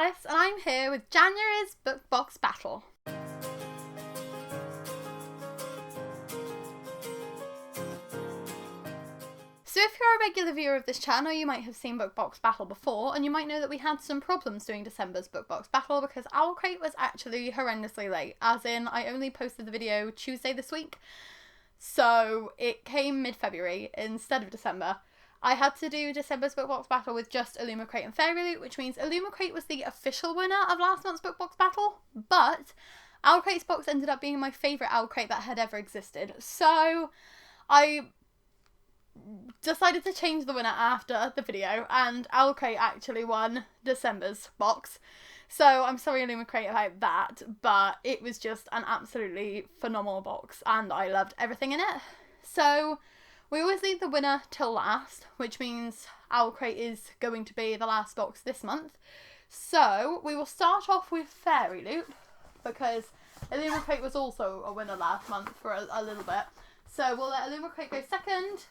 Alice, and I'm here with January's Book Box Battle. So if you're a regular viewer of this channel, you might have seen Book Box Battle before, and you might know that we had some problems doing December's Book Box Battle because OwlCrate was actually horrendously late, as in I only posted the video Tuesday this week, so it came mid-February instead of December. I had to do December's Book Box Battle with just Illumicrate and FairyLoot, which means Illumicrate was the official winner of last month's Book Box Battle, but OwlCrate's box ended up being my favourite OwlCrate that had ever existed, so I decided to change the winner after the video, and OwlCrate actually won December's box. So I'm sorry Illumicrate about that, but it was just an absolutely phenomenal box and I loved everything in it. So we always leave the winner till last, which means OwlCrate is going to be the last box this month. So we will start off with FairyLoot, because Illumicrate was also a winner last month for a little bit. So we'll let Illumicrate go second.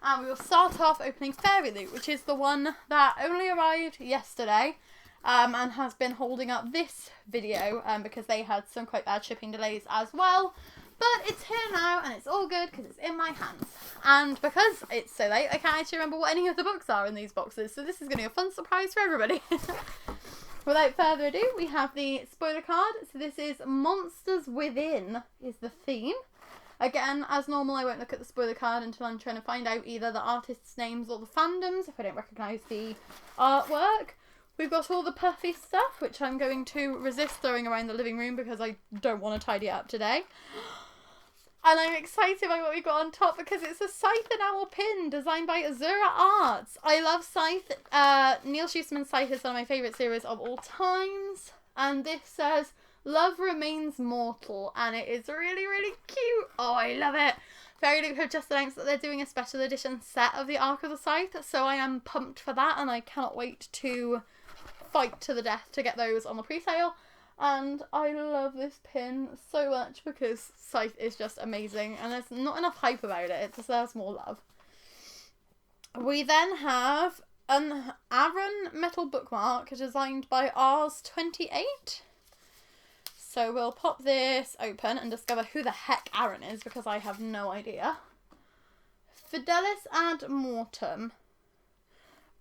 And we will start off opening FairyLoot, which is the one that only arrived yesterday and has been holding up this video because they had some quite bad shipping delays as well. But it's here now and it's all good because it's in my hands. And because it's so late, I can't actually remember what any of the books are in these boxes. So this is going to be a fun surprise for everybody. Without further ado, we have the spoiler card. So this is Monsters Within is the theme. Again, as normal, I won't look at the spoiler card until I'm trying to find out either the artists' names or the fandoms, if I don't recognise the artwork. We've got all the puffy stuff, which I'm going to resist throwing around the living room because I don't want to tidy it up today. And I'm excited by what we've got on top because it's a Scythe and Owl pin designed by Azura Arts. I love Scythe. Neil Schusterman's Scythe is one of my favourite series of all times. And this says, "Love remains mortal," and it is really, really cute. Oh, I love it. FairyLoot have just announced that they're doing a special edition set of the Arc of the Scythe, so I am pumped for that, and I cannot wait to fight to the death to get those on the pre-sale. And I love this pin so much because Scythe is just amazing, and there's not enough hype about it. It deserves more love. We then have an Aaron metal bookmark designed by Ars28. So we'll pop this open and discover who the heck Aaron is, because I have no idea. Fidelis ad Mortem.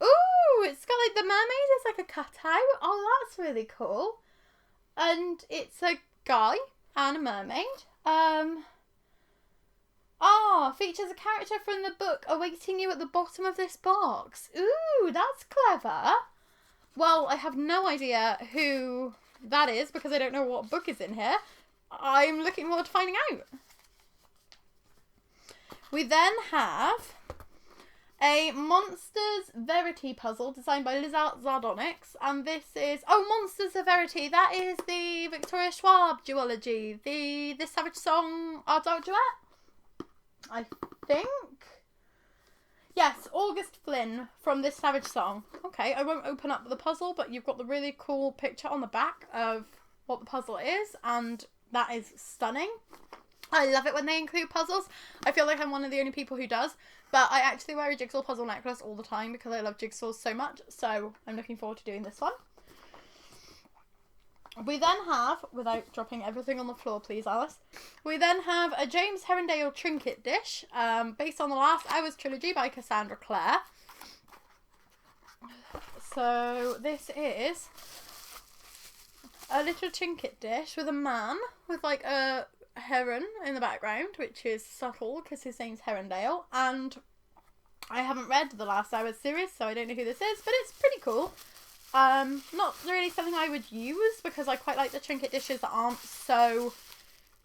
Ooh, it's got like the mermaid is like a cutout. Oh, that's really cool. And it's a guy and a mermaid. Features a character from the book awaiting you at the bottom of this box. Ooh, that's clever. Well, I have no idea who that is because I don't know what book is in here. I'm looking forward to finding out. We then have a Monsters Verity puzzle designed by Lizard Zardonyx, and this is Monsters of Verity. That is the Victoria Schwab duology, the This Savage Song Art Dark Duet, I think. Yes, August Flynn from This Savage Song. Okay, I won't open up the puzzle, but you've got the really cool picture on the back of what the puzzle is, and that is stunning. I love it when they include puzzles. I feel like I'm one of the only people who does, but I actually wear a jigsaw puzzle necklace all the time because I love jigsaws so much, so I'm looking forward to doing this one. We then have, without dropping everything on the floor, please, Alice. We then have a James Herondale trinket dish, based on the Last Hours trilogy by Cassandra Clare. So this is a little trinket dish with a man with like a heron in the background, which is subtle because his name's Herondale. And I haven't read the Last Hours series, so I don't know who this is, but it's pretty cool. Not really something I would use because I quite like the trinket dishes that aren't so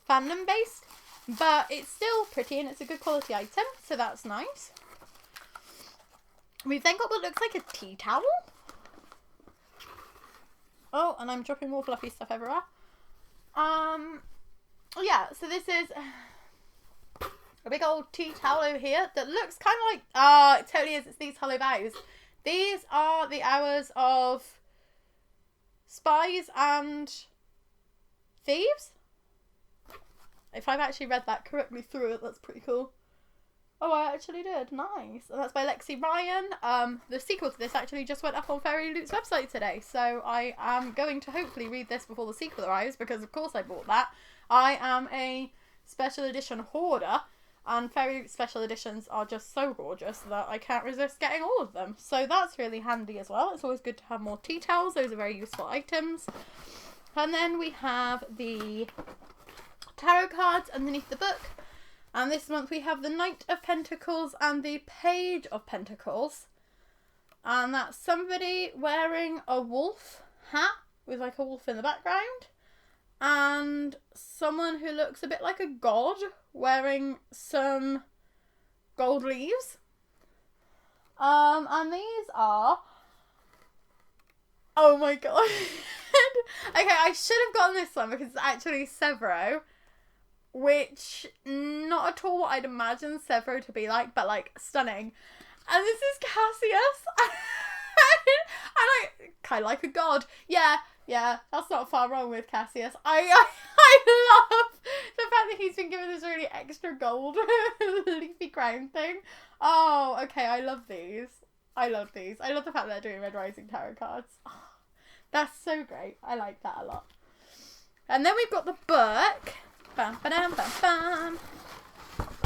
fandom based, but it's still pretty and it's a good quality item, so that's nice. We've then got what looks like a tea towel. Oh, and I'm dropping more fluffy stuff everywhere. Yeah, so this is a big old tea towel over here that looks kind of like, it totally is, it's these hollow bows. These are the hours of Spies and Thieves. If I've actually read that correctly through it, that's pretty cool. Oh, I actually did. Nice. And that's by Lexi Ryan. The sequel to this actually just went up on FairyLoot's website today, so I am going to hopefully read this before the sequel arrives, because of course I bought that. I am a special edition hoarder, and FairyLoot special editions are just so gorgeous that I can't resist getting all of them. So that's really handy as well. It's always good to have more tea towels. Those are very useful items. And then we have the tarot cards underneath the book. And this month we have the Knight of Pentacles and the Page of Pentacles. And that's somebody wearing a wolf hat with like a wolf in the background. And someone who looks a bit like a god wearing some gold leaves. And these are... Oh my god. Okay, I should have gotten this one because it's actually Severo. Which, not at all what I'd imagine Severo to be like, but like stunning. And this is Cassius. I like, kind of like a god. Yeah, that's not far wrong with Cassius. I love the fact that he's been given this really extra gold leafy crown thing. Oh, okay, I love these. I love the fact that they're doing Red Rising tarot cards. Oh, that's so great. I like that a lot. And then we've got the book. Bam, ba-dam, bam, bam.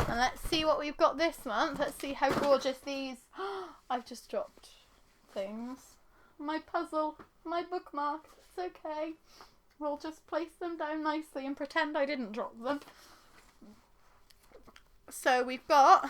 And let's see what we've got this month. Let's see how gorgeous these... I've just dropped things. My puzzle, my bookmark. It's okay. We'll just place them down nicely and pretend I didn't drop them. So we've got...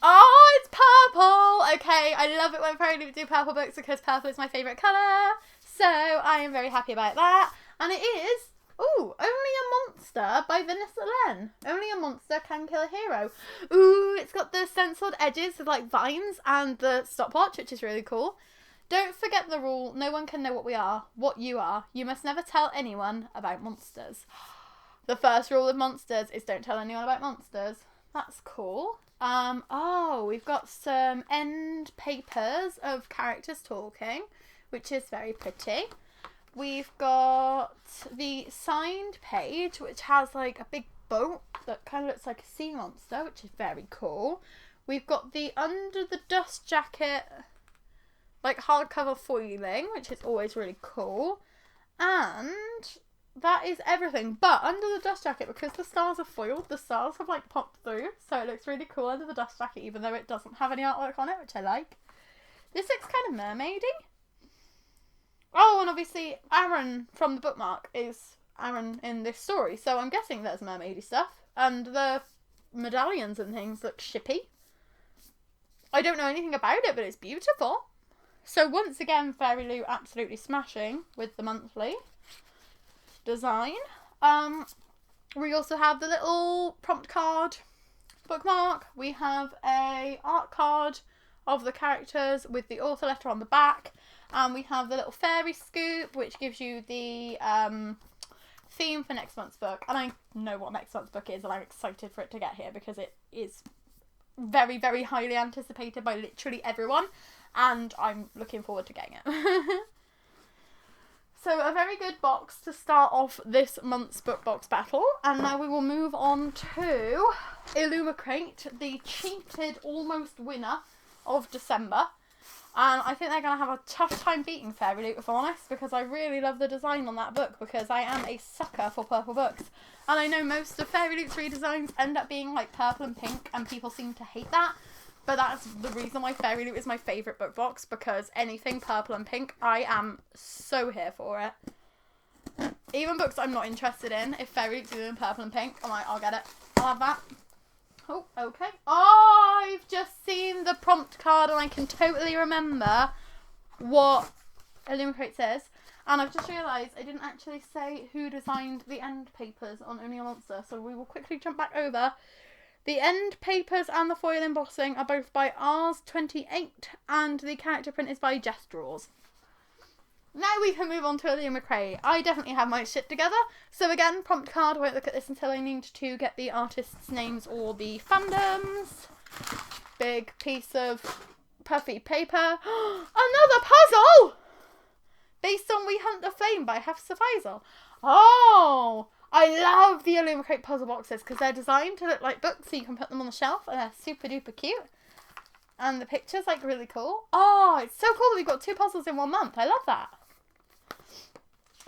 Oh, it's purple! Okay, I love it when FairyLoot do purple books because purple is my favourite colour. So I am very happy about that. And it is... Ooh, Only a Monster by Vanessa Len. Only a Monster Can Kill a Hero. Ooh, it's got the stenciled edges with like vines and the stopwatch, which is really cool. Don't forget the rule, no one can know what you are. You must never tell anyone about monsters. The first rule of monsters is don't tell anyone about monsters. That's cool. Oh, we've got some end papers of characters talking, which is very pretty. We've got the signed page, which has like a big boat that kind of looks like a sea monster, which is very cool. We've got the Under the Dust Jacket, like hardcover foiling, which is always really cool. And that is everything. But Under the Dust Jacket, because the stars are foiled, the stars have like popped through. So it looks really cool under the dust jacket, even though it doesn't have any artwork on it, which I like. This looks kind of mermaidy. Oh, and obviously Aaron from the bookmark is Aaron in this story, so I'm guessing there's mermaidy stuff. And the medallions and things look shippy. I don't know anything about it, but it's beautiful. So once again, FairyLoot absolutely smashing with the monthly design. We also have the little prompt card bookmark. We have a art card of the characters with the author letter on the back. And we have the little fairy scoop, which gives you the theme for next month's book. And I know what next month's book is, and I'm excited for it to get here because it is very, very highly anticipated by literally everyone. And I'm looking forward to getting it. So a very good box to start off this month's book box battle. And now we will move on to Illumicrate, the cheated almost winner of December. And I think they're going to have a tough time beating FairyLoot, if I'm honest, because I really love the design on that book, because I am a sucker for purple books. And I know most of FairyLoot's redesigns end up being like purple and pink, and people seem to hate that. But that's the reason why FairyLoot is my favourite book box, because anything purple and pink, I am so here for it. Even books I'm not interested in, if FairyLoot's doing purple and pink, I'm like, I'll get it. I'll have that. Oh, okay. Oh, I've just seen the prompt card and I can totally remember what Illumicrate says. And I've just realised I didn't actually say who designed the end papers on Only a Monster, so we will quickly jump back over. The end papers and the foil embossing are both by Rs28 and the character print is by Jess Draws. Now we can move on to Illumicrate. I definitely have my shit together. So again, prompt card, I won't look at this until I need to get the artists' names or the fandoms. Big piece of puffy paper. Another puzzle! Based on We Hunt the Flame by Hafsa Faisal. Oh! I love the Illumicrate puzzle boxes because they're designed to look like books so you can put them on the shelf and they're super duper cute. And the picture's like really cool. Oh, it's so cool that we've got 2 puzzles in 1 month. I love that.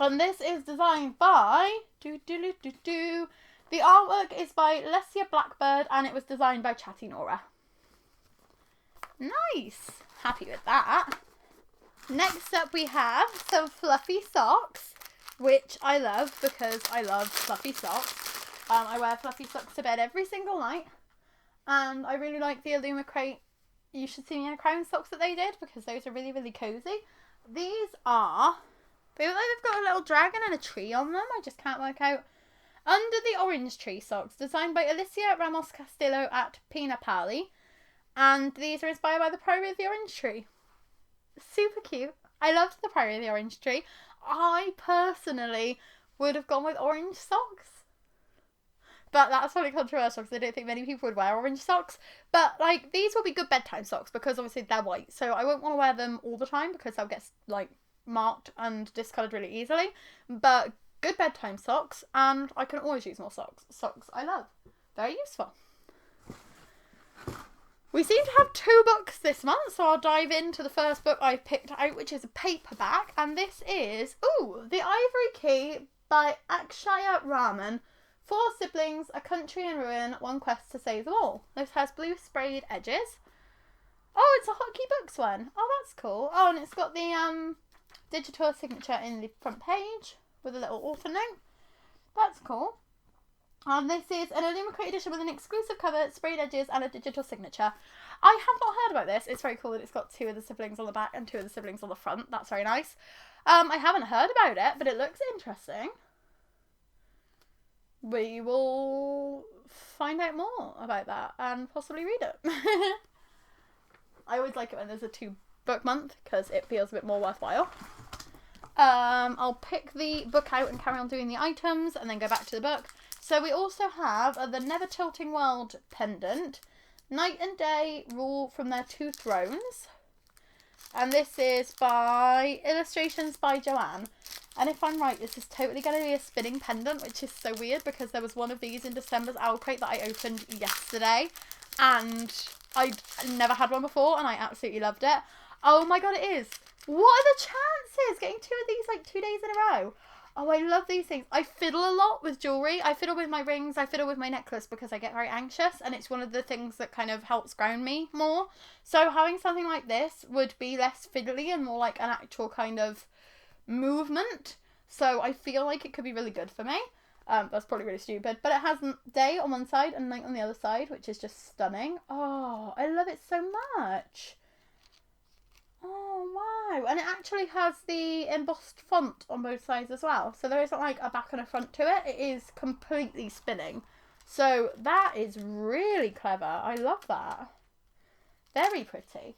And this is designed by... The artwork is by Lesia Blackbird and it was designed by Chatty Nora. Nice. Happy with that. Next up we have some fluffy socks, which I love because I love fluffy socks. I wear fluffy socks to bed every single night. And I really like the Illumicrate You Should See Me in a Crown socks that they did because those are really, really cozy. These are... They look like they've got a little dragon and a tree on them. I just can't work out. Under the Orange Tree socks, designed by Alicia Ramos Castillo at Pina Pali. And these are inspired by the Priory of the Orange Tree. Super cute. I loved the Priory of the Orange Tree. I personally would have gone with orange socks. But that's probably controversial because I don't think many people would wear orange socks. But, like, these will be good bedtime socks because obviously they're white. So I won't want to wear them all the time because they'll get, like, marked and discoloured really easily. But good bedtime socks, and I can always use more socks. Socks I love. Very useful. We seem to have 2 books this month, so I'll dive into the first book I've picked out, which is a paperback. And this is, The Ivory Key by Akshaya Raman. 4 siblings, a country in ruin, one quest to save them all. This has blue sprayed edges. Oh, it's a Hotkey Books one. Oh, that's cool. Oh, and it's got the digital signature in the front page with a little author note. That's cool. And this is an Illumicrate edition with an exclusive cover, sprayed edges, and a digital signature. I have not heard about this. It's very cool that it's got 2 of the siblings on the back and 2 of the siblings on the front. That's very nice. I haven't heard about it, but it looks interesting. We will find out more about that and possibly read it. I always like it when there's a 2 book month because it feels a bit more worthwhile. I'll pick the book out and carry on doing the items and then go back to the book. So we also have the Never Tilting World pendant. Night and Day rule from their 2 thrones. And this is by illustrations by Joanne. And if I'm right, this is totally going to be a spinning pendant, which is so weird because there was one of these in December's OwlCrate that I opened yesterday. And I'd never had one before and I absolutely loved it. Oh my god, it is. What are the chances? Getting 2 of these like 2 days in a row. Oh, I love these things. I fiddle a lot with jewellery. I fiddle with my rings. I fiddle with my necklace because I get very anxious. And it's one of the things that kind of helps ground me more. So having something like this would be less fiddly and more like an actual kind of movement. So I feel like it could be really good for me. That's probably really stupid. But it has day on one side and night on the other side, which is just stunning. Oh, I love it so much. Oh, wow. And it actually has the embossed font on both sides as well. So there isn't like a back and a front to it. It is completely spinning. So that is really clever. I love that. Very pretty.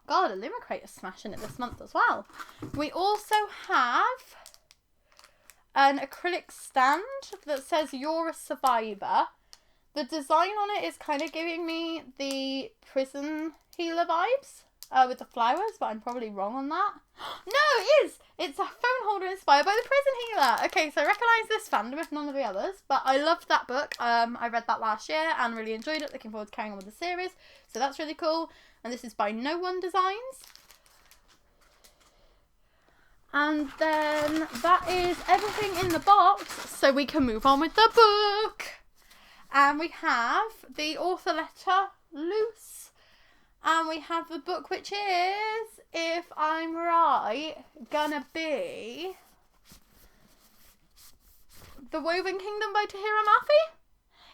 God, Illumicrate is smashing it this month as well. We also have an acrylic stand that says You're a Survivor. The design on it is kind of giving me the prison healer vibes. With the flowers, but I'm probably wrong on that. No, it is! It's a phone holder inspired by the prison healer. Okay, so I recognise this fandom if none of the others, but I loved that book. I read that last year and really enjoyed it. Looking forward to carrying on with the series. So that's really cool. And this is by No One Designs. And then that is everything in the box, so we can move on with the book. And we have the author letter, Loose. And we have the book, which is, if I'm right, gonna be The Woven Kingdom by Tahira Mafi?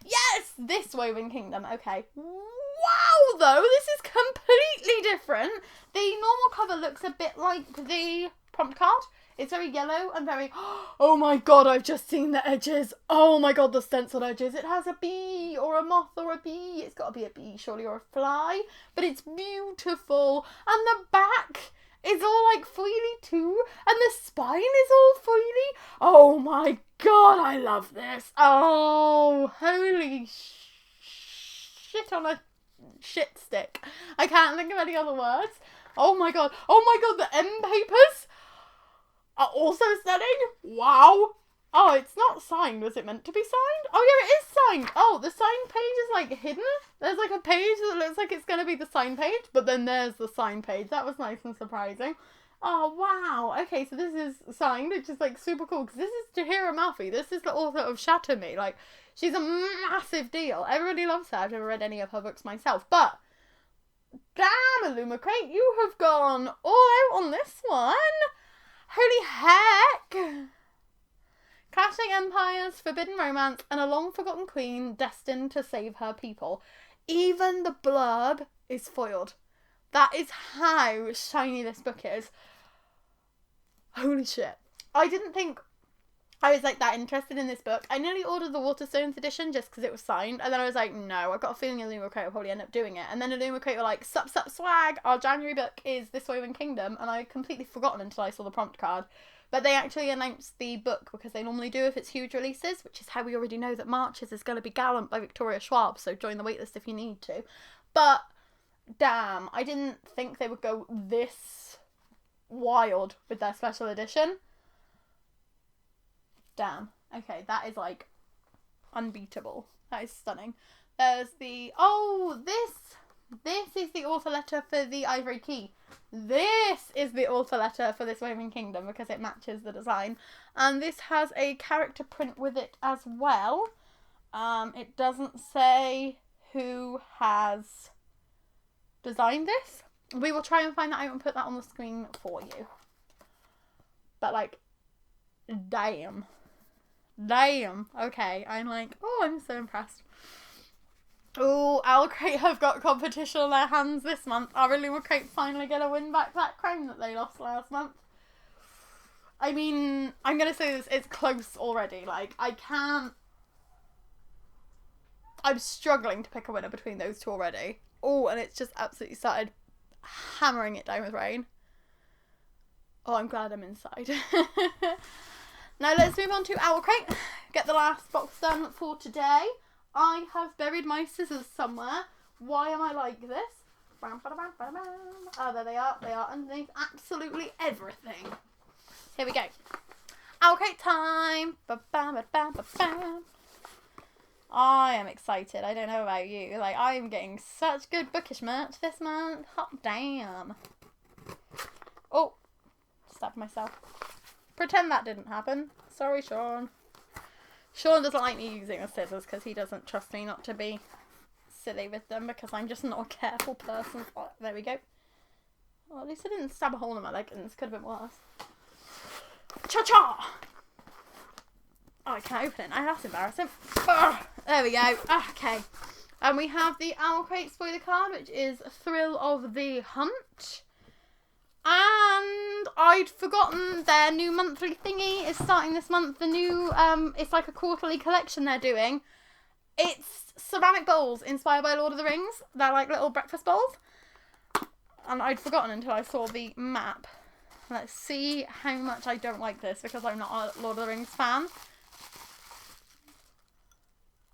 Yes! This Woven Kingdom. Okay. Wow, though. This is completely different. The normal cover looks a bit like the prompt card. It's very yellow and very... Oh my god, I've just seen the edges. Oh my god, the stenciled edges. It has a bee or a moth or a bee. It's got to be a bee, surely, or a fly. But it's beautiful. And the back is all like foily too. And the spine is all foily. Oh my god, I love this. Oh, holy shit on a shit stick. I can't think of any other words. Oh my god. Oh my god, the end papers are also stunning. Wow. Oh, it's not signed. Was it meant to be signed? Oh, yeah, it is signed. Oh, the sign page is, like, hidden. There's, like, a page that looks like it's going to be the sign page, but then there's the sign page. That was nice and surprising. Oh, wow. Okay, so this is signed, which is, like, super cool, because this is Tahira Murphy. This is the author of Shatter Me. Like, she's a massive deal. Everybody loves her. I've never read any of her books myself, but damn, Illumicrate, you have gone all out on this one. Holy heck. Clashing empires, forbidden romance, and a long-forgotten queen destined to save her people. Even the blurb is foiled. That is how shiny this book is. Holy shit. I didn't think I was, like, that interested in this book. I nearly ordered the Waterstones edition just because it was signed, and then I was like, no, I've got a feeling Illumicrate will probably end up doing it. And then Illumicrate were like, sup swag, our January book is This Woven Kingdom, and I completely forgotten until I saw the prompt card. But they actually announced the book, because they normally do if it's huge releases, which is how we already know that March's is going to be Gallant by Victoria Schwab, so join the waitlist if you need to. But, damn, I didn't think they would go this wild with their special edition. Damn. Okay, that is, like, unbeatable. That is stunning. There's the... Oh, this is the author letter for the Ivory Key. This is the author letter for This Woven Kingdom, because it matches the design. And this has a character print with it as well. It doesn't say who has designed this. We will try and find that out and put that on the screen for you. But, like, damn. Damn. Okay, I'm like, oh, I'm so impressed. Oh, OwlCrate have got competition on their hands this month. Are Illumicrate finally going to win back that crown that they lost last month? I mean, I'm going to say this, it's close already. Like, I'm struggling to pick a winner between those two already. Oh, and it's just absolutely started hammering it down with rain. Oh, I'm glad I'm inside. Now let's move on to OwlCrate. Get the last box done for today. I have buried my scissors somewhere. Why am I like this? Oh, there they are. They are underneath absolutely everything. Here we go. OwlCrate time. I am excited. I don't know about you. Like, I am getting such good bookish merch this month. Hot damn. Oh, stabbed myself. Pretend that didn't happen. Sorry, Sean. Sean doesn't like me using the scissors because he doesn't trust me not to be silly with them, because I'm just not a careful person. Oh, there we go. Well, at least I didn't stab a hole in my leggings. Could have been worse. Cha-cha! Oh, I can't open it now. That's embarrassing. Ugh, there we go. Okay. And we have the OwlCrate spoiler card, which is Thrill of the Hunt. And I'd forgotten their new monthly thingy is starting this month. The new, it's like a quarterly collection they're doing. It's ceramic bowls inspired by Lord of the Rings. They're like little breakfast bowls. And I'd forgotten until I saw the map. Let's see how much I don't like this, because I'm not a Lord of the Rings fan.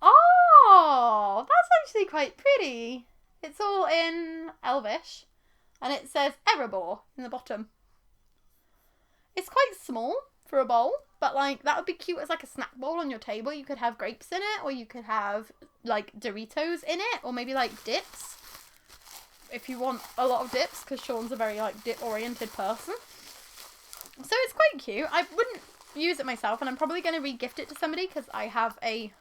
Oh, that's actually quite pretty. It's all in Elvish. And it says Erebor in the bottom. It's quite small for a bowl, but like that would be cute as like a snack bowl on your table. You could have grapes in it, or you could have like Doritos in it, or maybe like dips. If you want a lot of dips, because Sean's a very like dip oriented person. So it's quite cute. I wouldn't use it myself, and I'm probably going to re-gift it to somebody, because I have a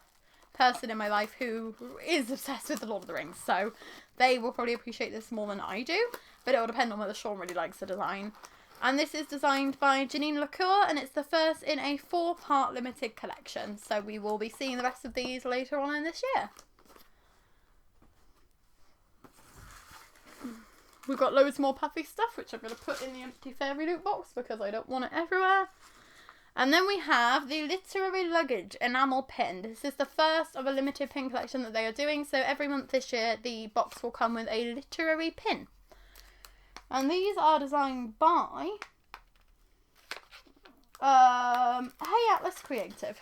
person in my life who is obsessed with the Lord of the Rings, so they will probably appreciate this more than I do, but it will depend on whether Sean really likes the design. And this is designed by Janine Lacour, and it's the first in a 4-part limited collection, so we will be seeing the rest of these later on in this year. We've got loads more puffy stuff, which I'm going to put in the empty FairyLoot box because I don't want it everywhere. And then we have the Literary Luggage Enamel Pin. This is the first of a limited pin collection that they are doing. So every month this year, the box will come with a literary pin. And these are designed by Hey Alyce Creative.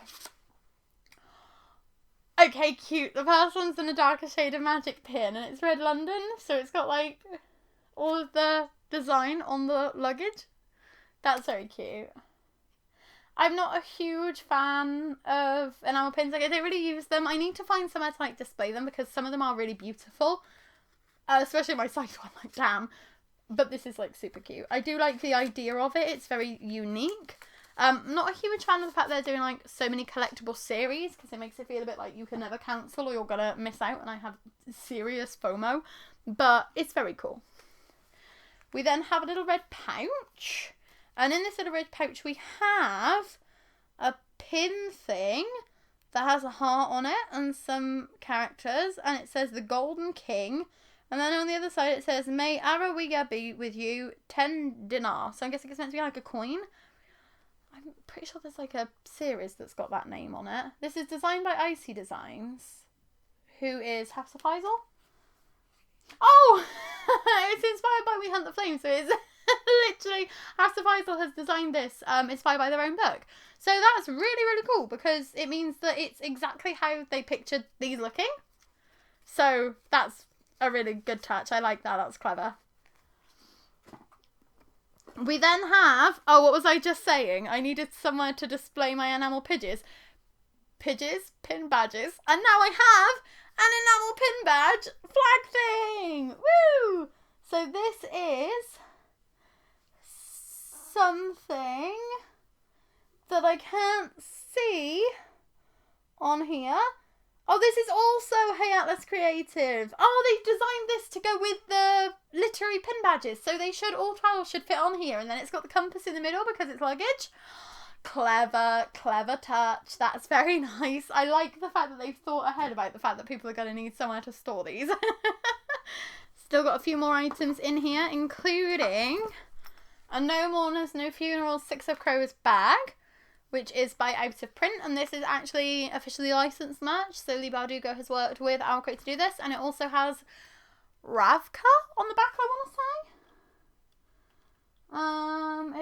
Okay, cute. The first one's in a darker shade of magic pin, and it's Red London. So it's got like all of the design on the luggage. That's very cute. I'm not a huge fan of enamel pins. Like, I don't really use them. I need to find somewhere to like display them because some of them are really beautiful. Especially my side one, like damn. But this is like super cute. I do like the idea of it. It's very unique. I'm not a huge fan of the fact they're doing like so many collectible series because it makes it feel a bit like you can never cancel or you're gonna miss out, and I have serious FOMO. But it's very cool. We then have a little red pouch. And in this little red pouch we have a pin thing that has a heart on it and some characters. And it says the Golden King. And then on the other side it says, May Arawiga be with you, 10 dinar. So I guess it's meant to be like a coin. I'm pretty sure there's like a series that's got that name on it. This is designed by Icy Designs, who is Hafsa Faisal. Oh! It's inspired by We Hunt the Flame, so it's literally Hafsa Faisal has designed this, inspired by their own book. So that's really, really cool because it means that it's exactly how they pictured these looking. So that's a really good touch. I like that. That's clever. We then have... Oh, what was I just saying? I needed somewhere to display my enamel pin badges. And now I have an enamel pin badge flag thing. Woo! So this is something that I can't see on here. Oh, this is also Hey Atlas Creative. Oh, they've designed this to go with the literary pin badges. So they should, all 12 should fit on here. And then it's got the compass in the middle because it's luggage. Clever, clever touch. That's very nice. I like the fact that they've thought ahead about the fact that people are going to need somewhere to store these. Still got a few more items in here, including a No Mourners, No Funerals, Six of Crows bag, which is by Out of Print, and this is actually officially licensed merch, so Lee Bardugo has worked with OwlCrate to do this, and it also has Ravka on the back, I want to say.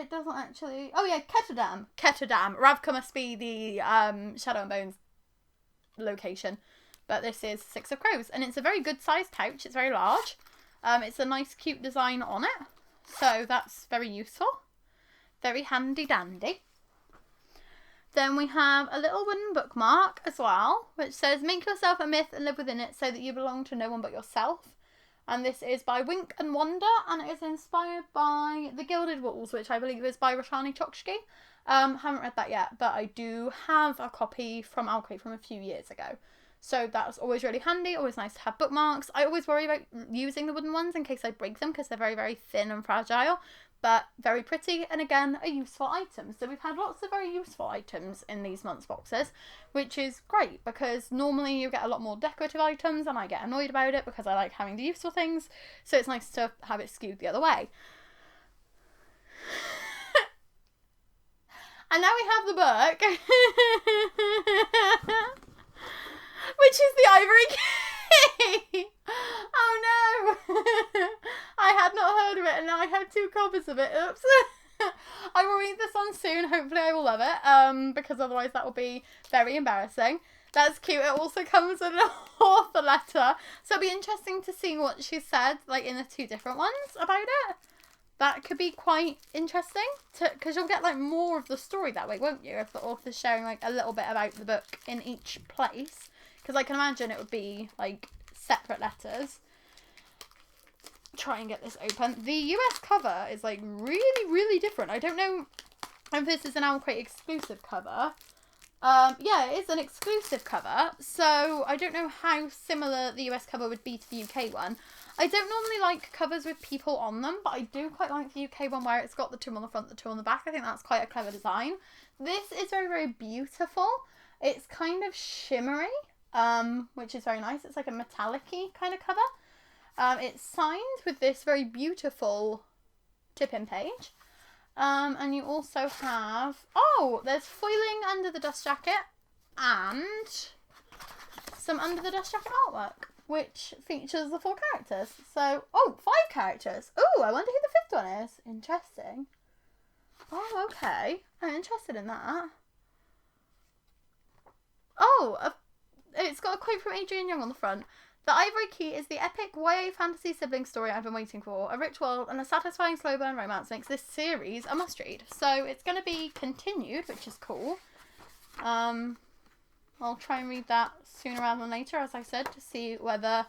It doesn't actually... Oh yeah, Ketterdam. Ravka must be the Shadow and Bones location, but this is Six of Crows, and it's a very good sized pouch. It's very large. It's a nice cute design on it, so that's very useful. Very handy dandy. Then we have a little wooden bookmark as well, which says, make yourself a myth and live within it so that you belong to no one but yourself. And this is by Wink and Wonder, and it is inspired by The Gilded Walls, which I believe is by Roshani Chokshi. Haven't read that yet, but I do have a copy from OwlCrate from a few years ago. So that's always really handy, always nice to have bookmarks. I always worry about using the wooden ones in case I break them because they're very, very thin and fragile. But very pretty, and again, a useful item. So we've had lots of very useful items in these month's boxes, which is great because normally you get a lot more decorative items and I get annoyed about it because I like having the useful things. So it's nice to have it skewed the other way. And now we have the book, which is the Ivory Key. Oh no! I had not heard of it and now I have 2 copies of it. Oops. I will read this one soon. Hopefully I will love it, because otherwise that will be very embarrassing. That's cute. It also comes with an author letter. So it'll be interesting to see what she said, like in the 2 different ones about it. That could be quite interesting, because you'll get like more of the story that way, won't you? If the author's sharing like a little bit about the book in each place. Because I can imagine it would be like separate letters. Try and get this open. The US cover is like really, really different. I don't know if this is an OwlCrate exclusive cover. Yeah, it is an exclusive cover. So I don't know how similar the US cover would be to the UK one. I don't normally like covers with people on them, but I do quite like the UK one where it's got the 2 on the front, the 2 on the back. I think that's quite a clever design. This is very, very beautiful. It's kind of shimmery, which is very nice. It's like a metallic-y kind of cover. It's signed with this very beautiful tip-in page. And you also have... Oh, there's foiling under the dust jacket and some under the dust jacket artwork, which features the 4 characters. So, 5 characters. Oh, I wonder who the 5th one is. Interesting. Oh, okay. I'm interested in that. Oh, it's got a quote from Adrian Young on the front. The Ivory Key is the epic YA fantasy sibling story I've been waiting for. A rich world and a satisfying slow burn romance makes this series a must read. So it's going to be continued, which is cool. I'll try and read that sooner rather than later, as I said, to see whether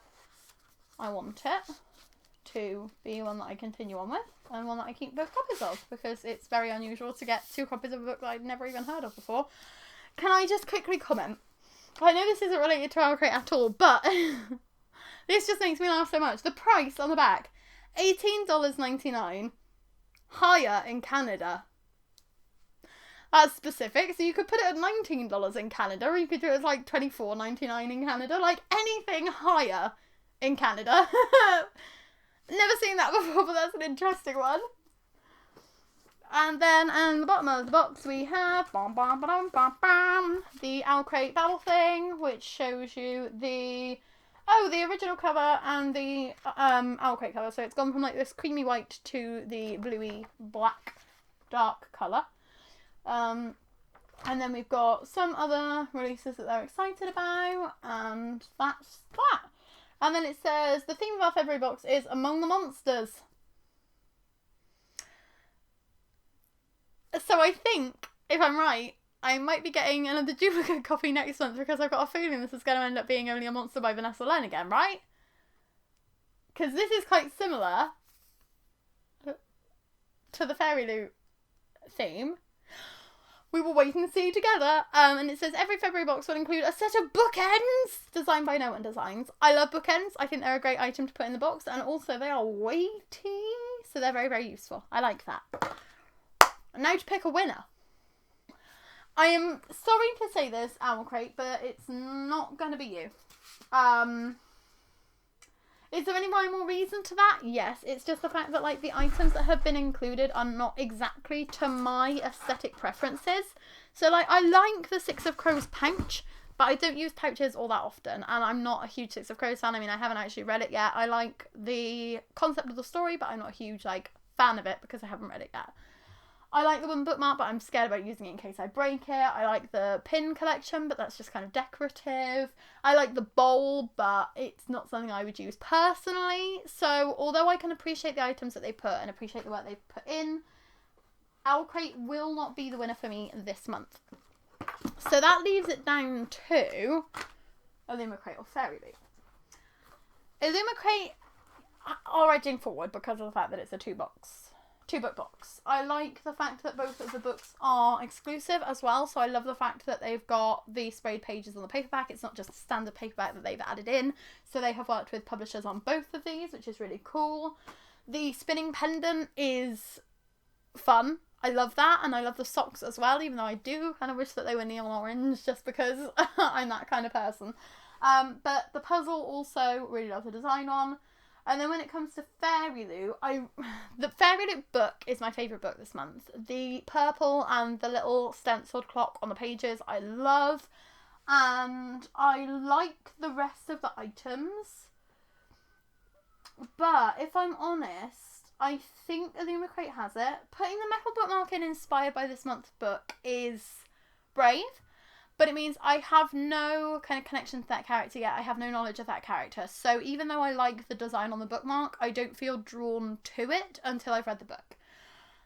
I want it to be one that I continue on with and one that I keep both copies of, because it's very unusual to get 2 copies of a book that I'd never even heard of before. Can I just quickly comment? I know this isn't related to OwlCrate at all, but this just makes me laugh so much. The price on the back, $18.99, higher in Canada. That's specific, so you could put it at $19 in Canada, or you could do it as like $24.99 in Canada, like anything higher in Canada. Never seen that before, but that's an interesting one. And then on the bottom of the box we have the OwlCrate Battle thing, which shows you the original cover and the OwlCrate cover. So it's gone from like this creamy white to the bluey black dark colour. And then we've got some other releases that they're excited about, and that's that. And then it says, the theme of our February box is Among the Monsters. So I think, if I'm right, I might be getting another duplicate copy next month, because I've got a feeling this is going to end up being Only a Monster by Vanessa Len again, right? Because this is quite similar to the FairyLoot theme. We will wait and see together. And it says every February box will include a set of bookends designed by No One Designs. I love bookends. I think they're a great item to put in the box, and also they are weighty, so they're very, very useful. I like that. Now to pick a winner. I am sorry to say this, OwlCrate, but it's not going to be you. Is there any rhyme or reason to that? Yes, it's just the fact that like the items that have been included are not exactly to my aesthetic preferences. So like I like the Six of Crows pouch, but I don't use pouches all that often, and I'm not a huge Six of Crows fan. I mean, I haven't actually read it yet. I like the concept of the story, but I'm not a huge like fan of it because I haven't read it yet. I like the wooden bookmark, but I'm scared about using it in case I break it. I like the pin collection, but that's just kind of decorative. I like the bowl, but it's not something I would use personally. So although I can appreciate the items that they put and appreciate the work they've put in, OwlCrate will not be the winner for me this month. So that leaves it down to Illumicrate or FairyLoot. Illumicrate are edging forward because of the fact that it's a 2-book box. I like the fact that both of the books are exclusive as well, so I love the fact that they've got the sprayed pages on the paperback. It's not just a standard paperback that they've added in, so they have worked with publishers on both of these, which is really cool. The spinning pendant is fun. I love that, and I love the socks as well, even though I do kind of wish that they were neon orange, just because I'm that kind of person. But the puzzle also really love the design on. And then when it comes to FairyLoot, the FairyLoot book is my favourite book this month. The purple and the little stenciled clock on the pages I love. And I like the rest of the items. But if I'm honest, I think Illumicrate has it. Putting the metal bookmark in inspired by this month's book is brave. But it means I have no kind of connection to that character yet. I have no knowledge of that character. So even though I like the design on the bookmark, I don't feel drawn to it until I've read the book.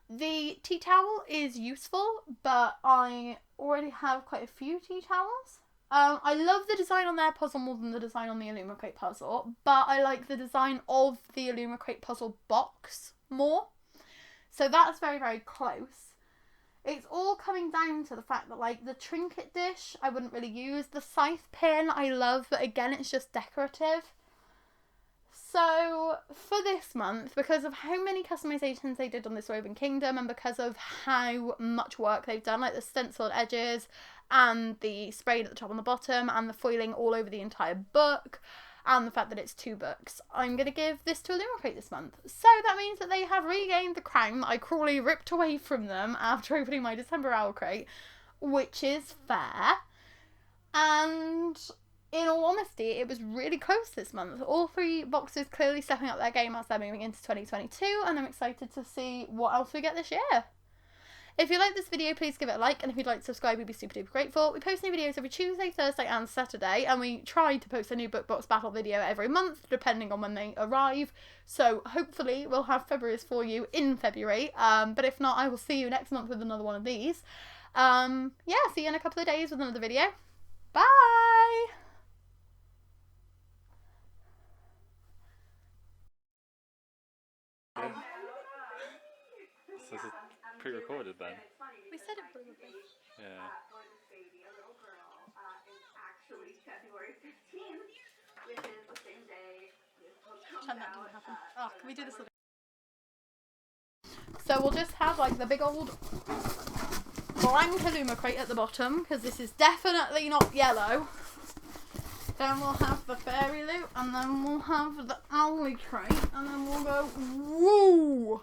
The tea towel is useful, but I already have quite a few tea towels. I love the design on their puzzle more than the design on the Illumicrate puzzle, but I like the design of the Illumicrate puzzle box more. So that's very, very close. It's all coming down to the fact that, like, the trinket dish I wouldn't really use. The scythe pin I love, but again, it's just decorative. So, for this month, because of how many customizations they did on this Woven Kingdom, and because of how much work they've done, like the stenciled edges, and the sprayed at the top and the bottom, and the foiling all over the entire book, and the fact that it's 2 books, I'm going to give this to Illumicrate this month. So that means that they have regained the crown that I cruelly ripped away from them after opening my December OwlCrate, which is fair. And in all honesty, it was really close this month. All 3 boxes clearly stepping up their game as they're moving into 2022, and I'm excited to see what else we get this year. If you like this video, please give it a like, and if you'd like to subscribe, we'd be super duper grateful. We post new videos every Tuesday, Thursday and Saturday, and we try to post a new book box battle video every month, depending on when they arrive. So hopefully we'll have February's for you in February, but if not, I will see you next month with another one of these. Yeah, see you in a couple of days with another video. Bye! This is pre-recorded then? We said it probably. Yeah. Pretend that didn't happen. Oh, can we do this? So we'll just have like the big old blank Illumicrate at the bottom, because this is definitely not yellow. Then we'll have the FairyLoot, and then we'll have the OwlCrate, and then we'll go woo!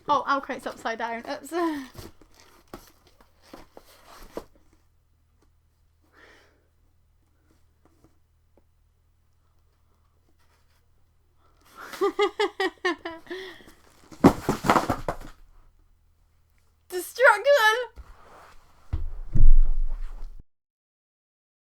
Oh, OwlCrate's upside down. Oops.